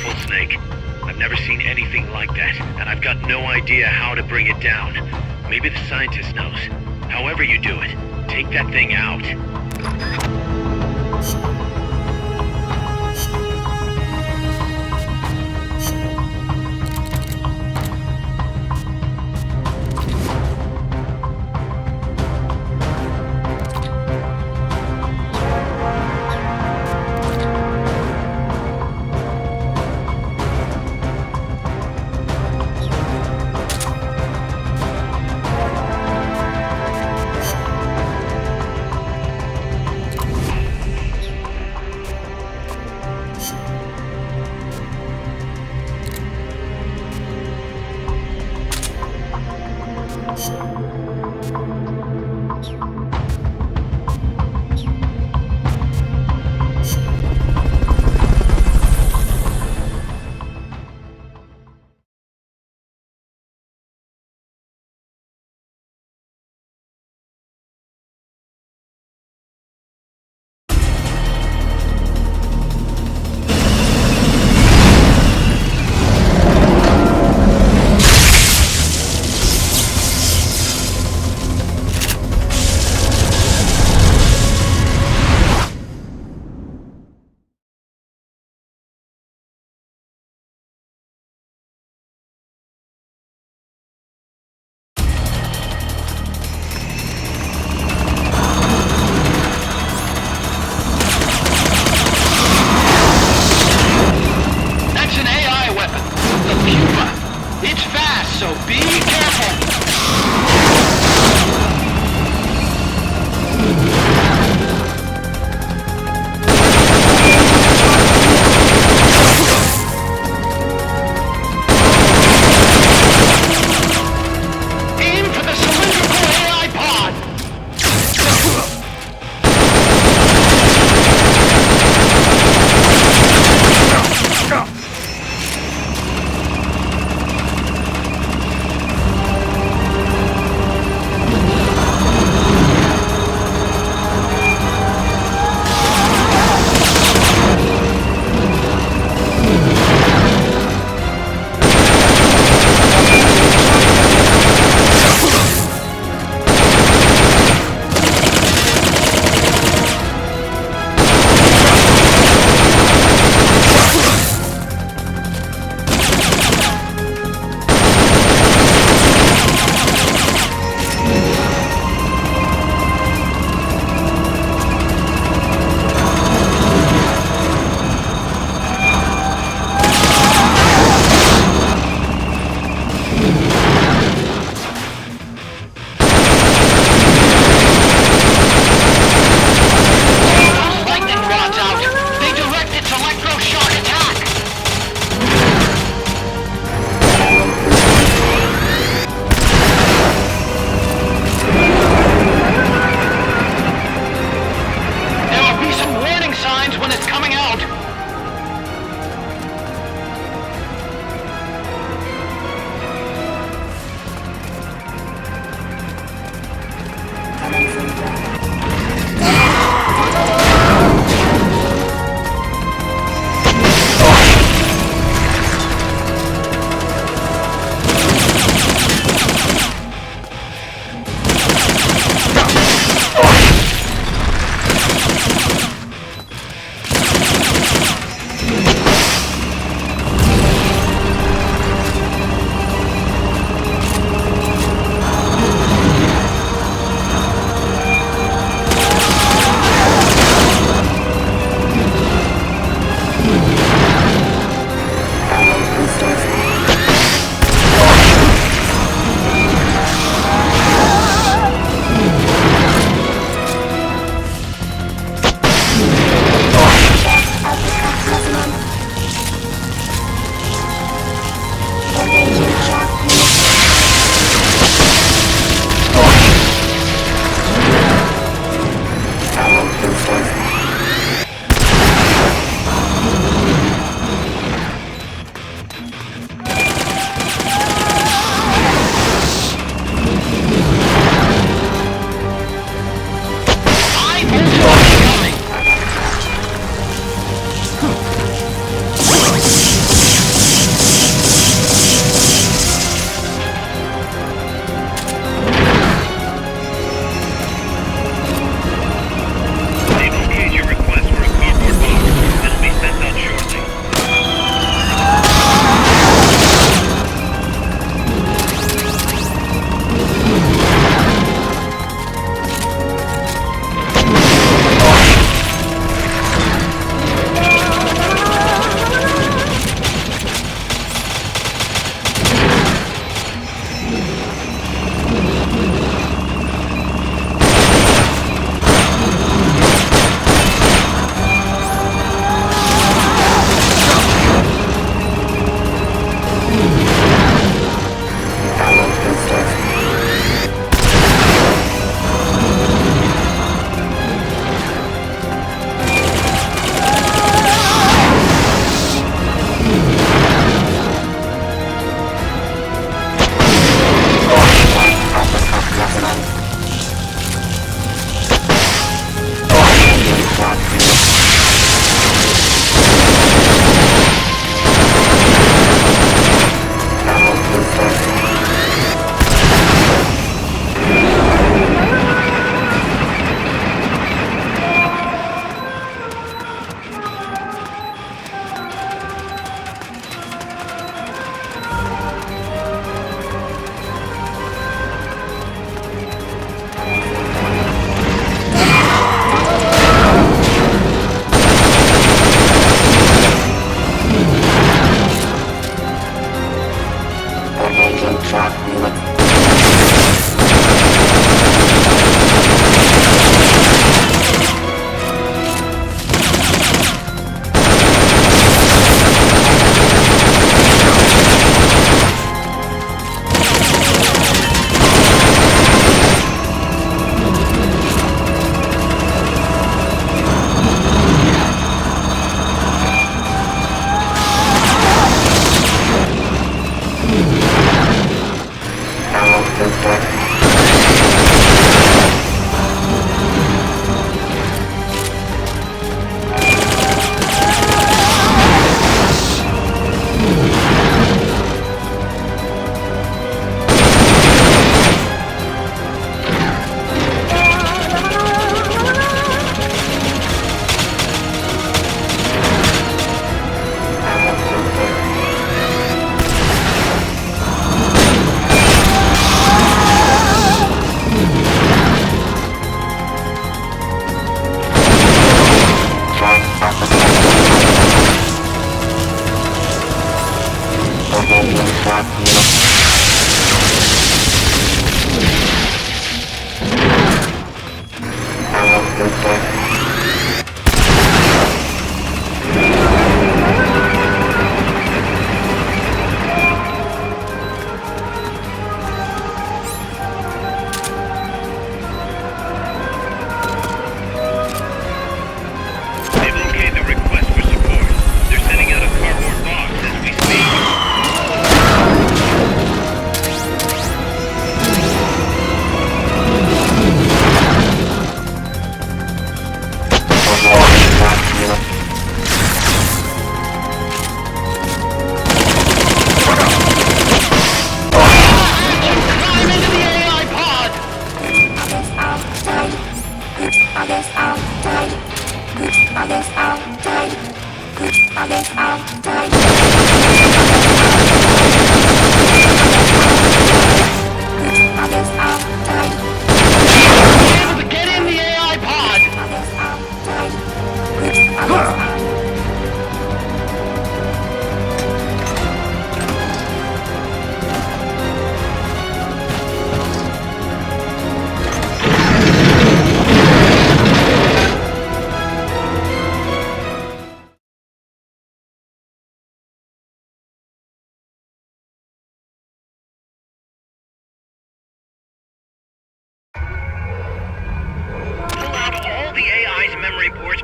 powerful snake. I've never seen anything like that, and I've got no idea how to bring it down. Maybe the scientist knows. However you do it, take that thing out.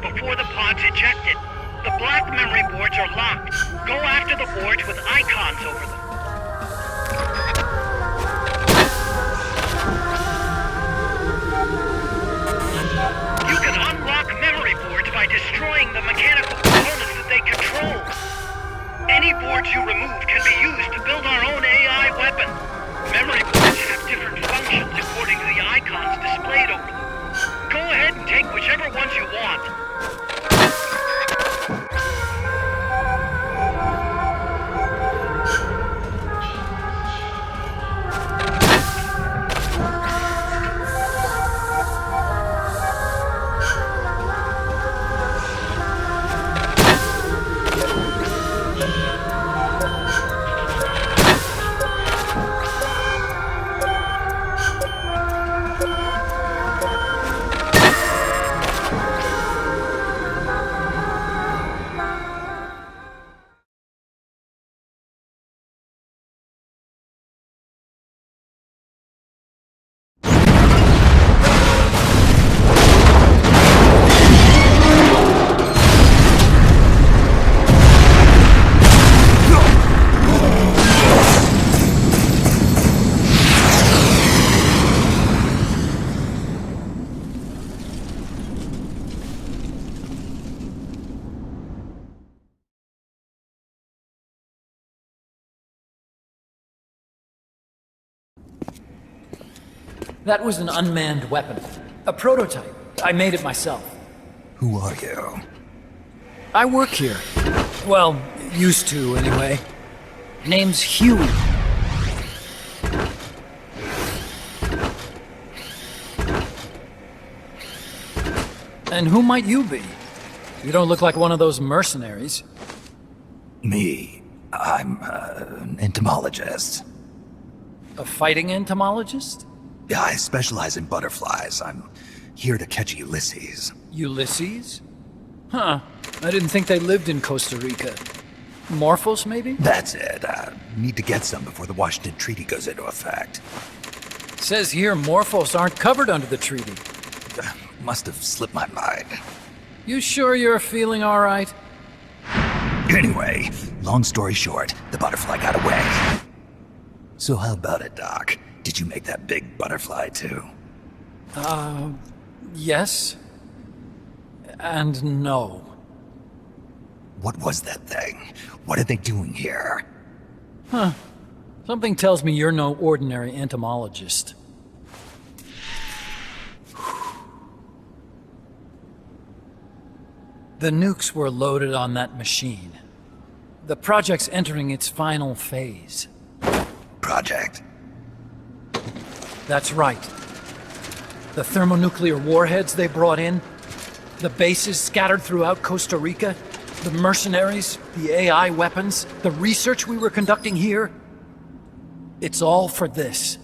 Before the pod's ejected. The black memory boards are locked. Go after the boards with icons over them. You can unlock memory boards by destroying the mechanical components that they control. Any boards you remove can be used to build our own AI weapon. Memory boards have different functions according to the icons displayed over them. Go ahead and take whichever ones you want. That was an unmanned weapon. A prototype. I made it myself. Who are you? I work here. Well, used to, anyway. Name's Huey. And who might you be? You don't look like one of those mercenaries. Me. I'm an entomologist. A fighting entomologist? Yeah, I specialize in butterflies. I'm here to catch Ulysses. Ulysses? Huh. I didn't think they lived in Costa Rica. Morphos, maybe? That's it. Need to get some before the Washington Treaty goes into effect. Says here Morphos aren't covered under the treaty. Must have slipped my mind. You sure you're feeling all right? Anyway, long story short, the butterfly got away. So how about it, Doc? Did you make that big butterfly too? Yes. And no. What was that thing? What are they doing here? Huh. Something tells me you're no ordinary entomologist. The nukes were loaded on that machine. The project's entering its final phase. Project? That's right. The thermonuclear warheads they brought in, the bases scattered throughout Costa Rica, The mercenaries, the AI weapons, the research we were conducting here, it's all for this.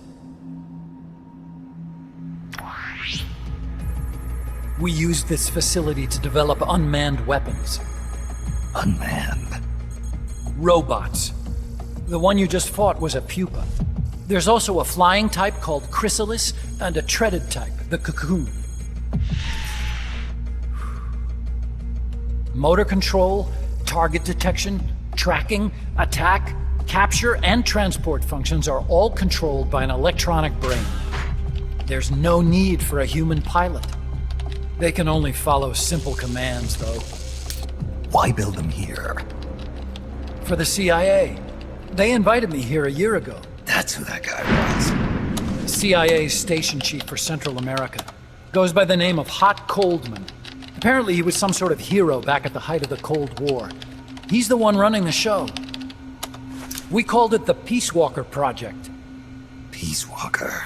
We used this facility to develop unmanned weapons. Unmanned? Robots. The one you just fought was a pupa. There's also a flying type called Chrysalis and a treaded type, the Cocoon. Motor control, target detection, tracking, attack, capture, and transport functions are all controlled by an electronic brain. There's no need for a human pilot. They can only follow simple commands, though. Why build them here? For the CIA. They invited me here a year ago. That's who that guy was. CIA's station chief for Central America. Goes by the name of Hot Coldman. Apparently he was some sort of hero back at the height of the Cold War. He's the one running the show. We called it the Peace Walker Project. Peace Walker.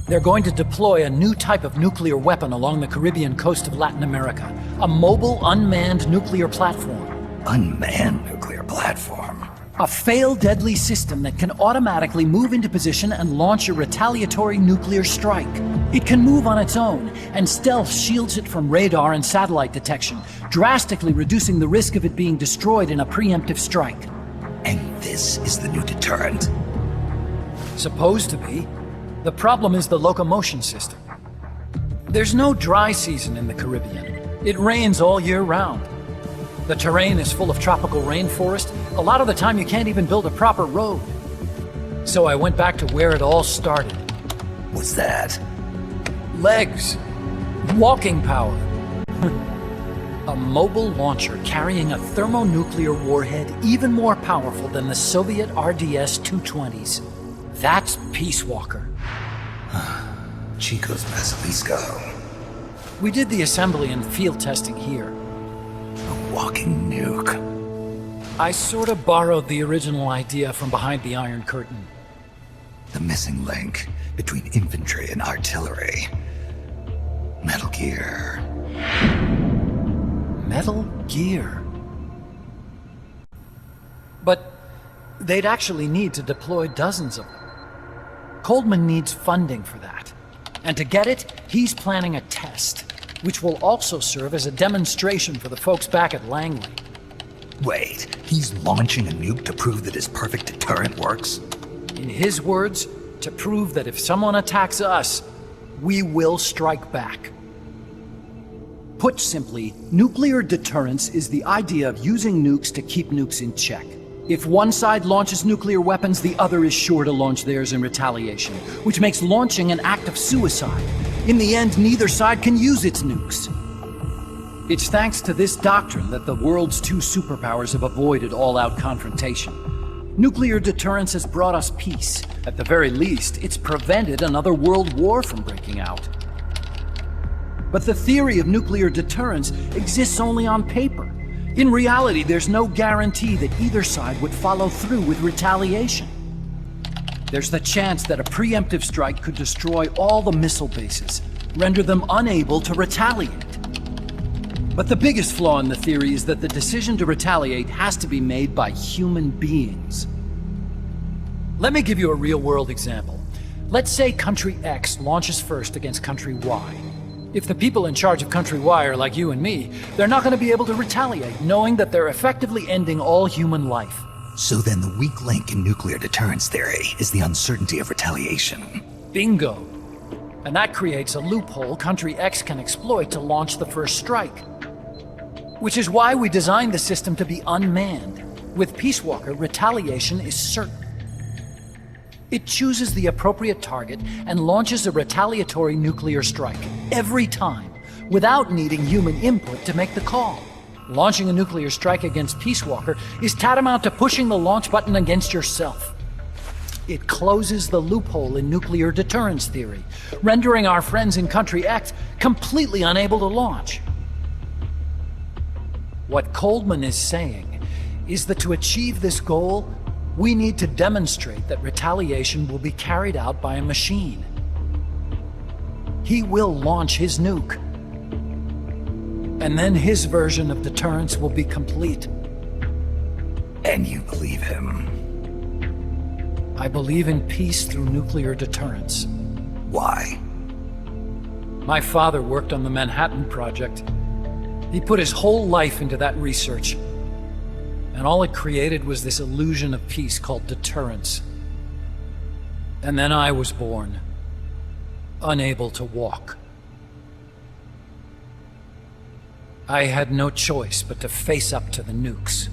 They're going to deploy a new type of nuclear weapon along the Caribbean coast of Latin America. A mobile, unmanned nuclear platform. Unmanned nuclear platform? A fail-deadly system that can automatically move into position and launch a retaliatory nuclear strike. It can move on its own, and stealth shields it from radar and satellite detection, drastically reducing the risk of it being destroyed in a preemptive strike. And this is the new deterrent? Supposed to be. The problem is the locomotion system. There's no dry season in the Caribbean. It rains all year round. The terrain is full of tropical rainforest. A lot of the time you can't even build a proper road. So I went back to where it all started. What's that? Legs. Walking power. A mobile launcher carrying a thermonuclear warhead even more powerful than the Soviet RDS-220s. That's Peace Walker. Chico's Basilisco. We did the assembly and field testing here. A walking nuke. I sort of borrowed the original idea from behind the Iron Curtain. The missing link between infantry and artillery. Metal Gear. Metal Gear. But they'd actually need to deploy dozens of them. Coldman needs funding for that. And to get it, he's planning a test, which will also serve as a demonstration for the folks back at Langley. Wait, he's launching a nuke to prove that his perfect deterrent works? In his words, to prove that if someone attacks us, we will strike back. Put simply, nuclear deterrence is the idea of using nukes to keep nukes in check. If one side launches nuclear weapons, the other is sure to launch theirs in retaliation, which makes launching an act of suicide. In the end, neither side can use its nukes. It's thanks to this doctrine that the world's two superpowers have avoided all-out confrontation. Nuclear deterrence has brought us peace. At the very least, it's prevented another world war from breaking out. But the theory of nuclear deterrence exists only on paper. In reality, there's no guarantee that either side would follow through with retaliation. There's the chance that a preemptive strike could destroy all the missile bases, render them unable to retaliate. But the biggest flaw in the theory is that the decision to retaliate has to be made by human beings. Let me give you a real-world example. Let's say Country X launches first against Country Y. If the people in charge of Country Y are like you and me, they're not going to be able to retaliate, knowing that they're effectively ending all human life. So then the weak link in nuclear deterrence theory is the uncertainty of retaliation. Bingo. And that creates a loophole Country X can exploit to launch the first strike. Which is why we designed the system to be unmanned. With Peace Walker, retaliation is certain. It chooses the appropriate target and launches a retaliatory nuclear strike, every time, without needing human input to make the call. Launching a nuclear strike against Peace Walker is tantamount to pushing the launch button against yourself. It closes the loophole in nuclear deterrence theory, rendering our friends in Country X completely unable to launch. What Coldman is saying is that to achieve this goal, we need to demonstrate that retaliation will be carried out by a machine. He will launch his nuke. And then his version of deterrence will be complete. And you believe him? I believe in peace through nuclear deterrence. Why? My father worked on the Manhattan Project. He put his whole life into that research. And all it created was this illusion of peace called deterrence. And then I was born, unable to walk. I had no choice but to face up to the nukes.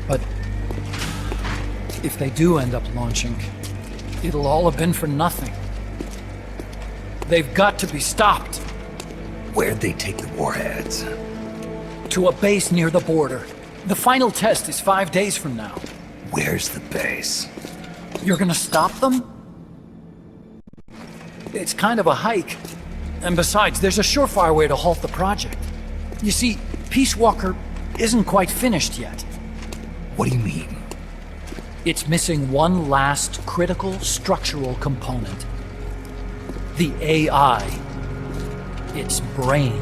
But if they do end up launching, it'll all have been for nothing. They've got to be stopped. Where'd they take the warheads? To a base near the border. The final test is 5 days from now. Where's the base? You're gonna stop them? It's kind of a hike. And besides, there's a surefire way to halt the project. You see, Peace Walker isn't quite finished yet. What do you mean? It's missing one last critical structural component. The AI. Its brain.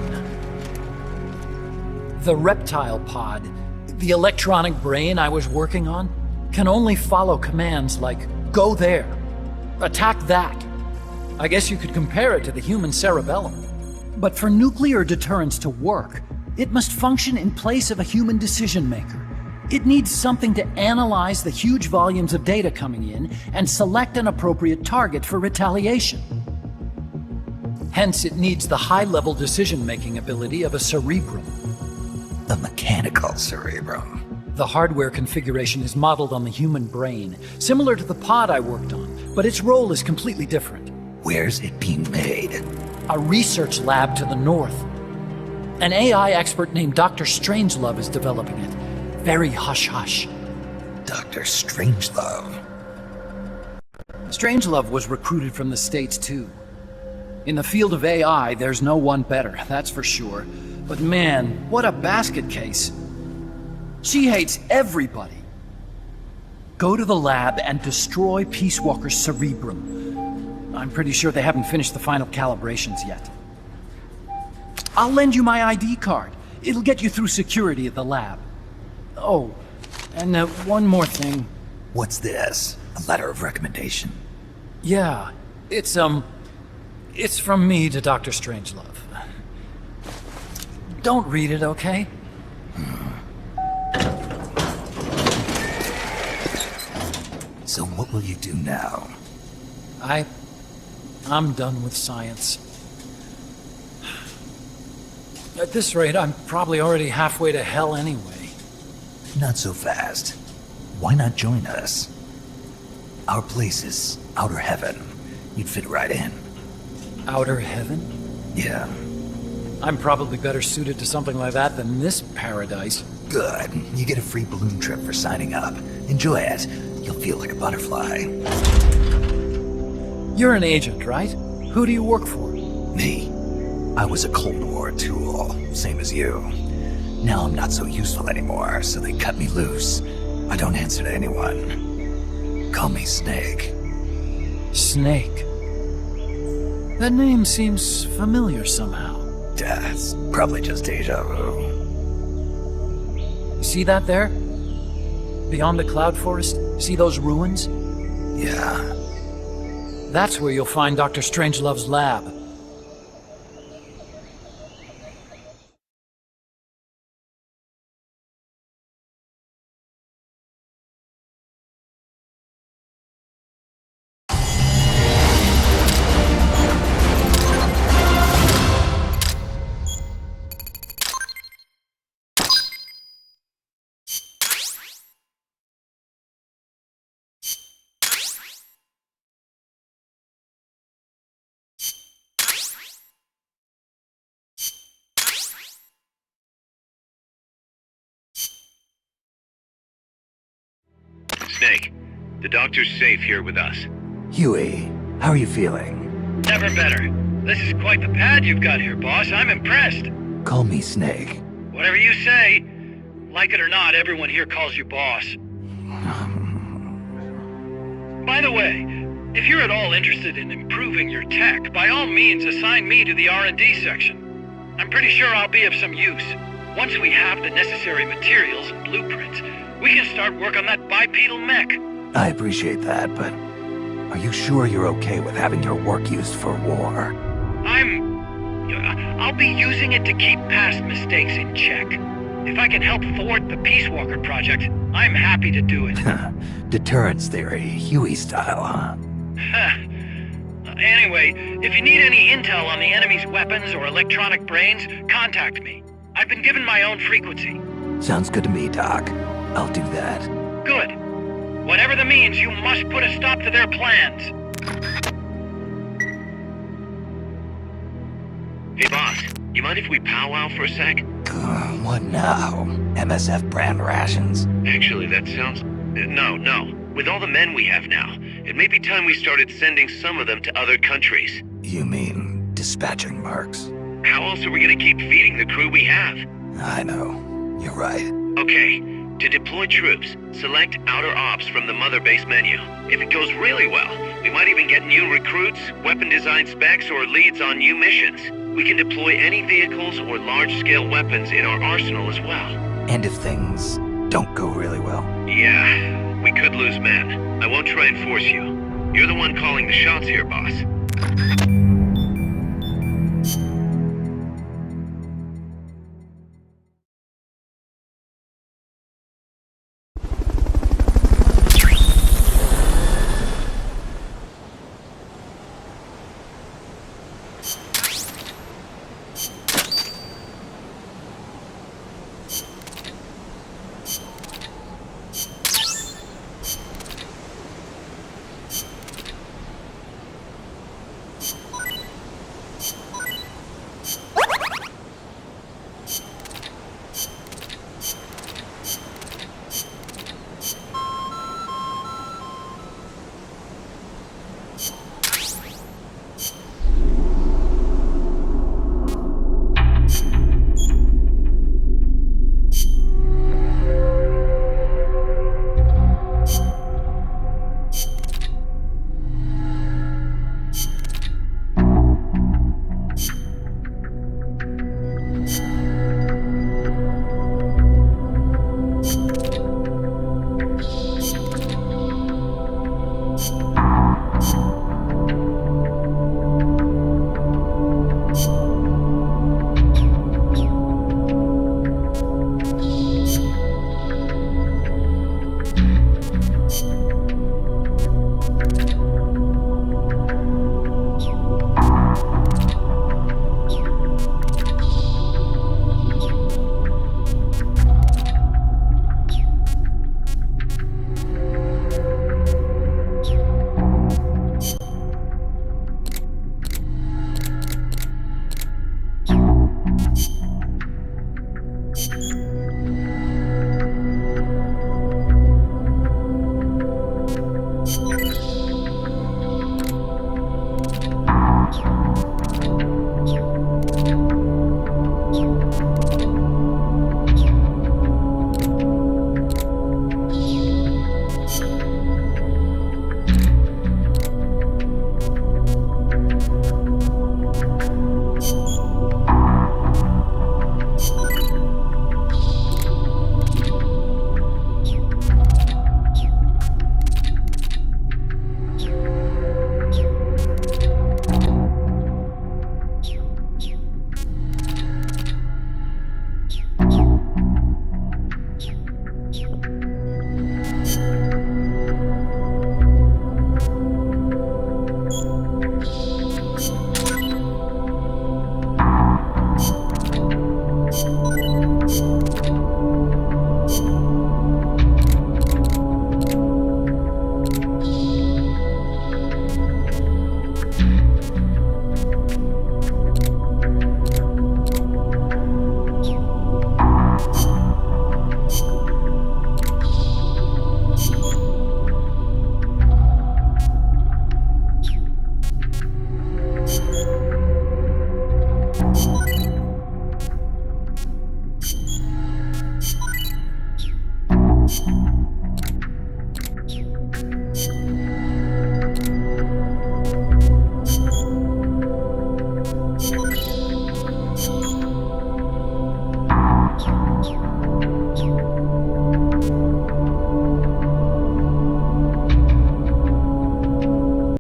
The reptile pod, the electronic brain I was working on, can only follow commands like, go there, attack that. I guess you could compare it to the human cerebellum. But for nuclear deterrence to work, it must function in place of a human decision maker. It needs something to analyze the huge volumes of data coming in and select an appropriate target for retaliation. Hence, it needs the high-level decision-making ability of a cerebrum. A mechanical cerebrum. The hardware configuration is modeled on the human brain, similar to the pod I worked on, but its role is completely different. Where's it being made? A research lab to the north. An AI expert named Dr. Strangelove is developing it. Very hush-hush. Dr. Strangelove. Strangelove was recruited from the States, too. In the field of AI, there's no one better, that's for sure. But man, what a basket case. She hates everybody. Go to the lab and destroy Peace Walker's cerebrum. I'm pretty sure they haven't finished the final calibrations yet. I'll lend you my ID card. It'll get you through security at the lab. Oh, and one more thing. What's this? A letter of recommendation? Yeah, it's from me to Dr. Strangelove. Don't read it, okay? So what will you do now? I'm done with science. At this rate, I'm probably already halfway to hell anyway. Not so fast. Why not join us? Our place is outer heaven. You'd fit right in. Outer heaven? Yeah. I'm probably better suited to something like that than this paradise. Good. You get a free balloon trip for signing up. Enjoy it. You'll feel like a butterfly. You're an agent, right? Who do you work for? Me? I was a Cold War tool, same as you. Now I'm not so useful anymore, so they cut me loose. I don't answer to anyone. Call me Snake. Snake? That name seems familiar somehow. That's probably just deja vu. You see that there? Beyond the cloud forest? See those ruins? Yeah. That's where you'll find Dr. Strangelove's lab. Snake, the doctor's safe here with us. Huey, how are you feeling? Never better. This is quite the pad you've got here, boss. I'm impressed. Call me Snake. Whatever you say. Like it or not, everyone here calls you boss. By the way, if you're at all interested in improving your tech, by all means assign me to the R&D section. I'm pretty sure I'll be of some use. Once we have the necessary materials and blueprints, we can start work on that bipedal mech. I appreciate that, but are you sure you're okay with having your work used for war? I'll be using it to keep past mistakes in check. If I can help thwart the Peace Walker project, I'm happy to do it. Deterrence theory, Huey style, huh? Anyway, if you need any intel on the enemy's weapons or electronic brains, contact me. I've been given my own frequency. Sounds good to me, Doc. I'll do that. Good. Whatever the means, you must put a stop to their plans. Hey, boss. You mind if we powwow for a sec? What now? MSF brand rations? Actually, that sounds... No. With all the men we have now, it may be time we started sending some of them to other countries. You mean dispatching mercs? How else are we gonna keep feeding the crew we have? I know. You're right. Okay, to deploy troops, select Outer Ops from the Mother Base menu. If it goes really well, we might even get new recruits, weapon design specs, or leads on new missions. We can deploy any vehicles or large-scale weapons in our arsenal as well. And if things don't go really well? Yeah, we could lose men. I won't try and force you. You're the one calling the shots here, boss.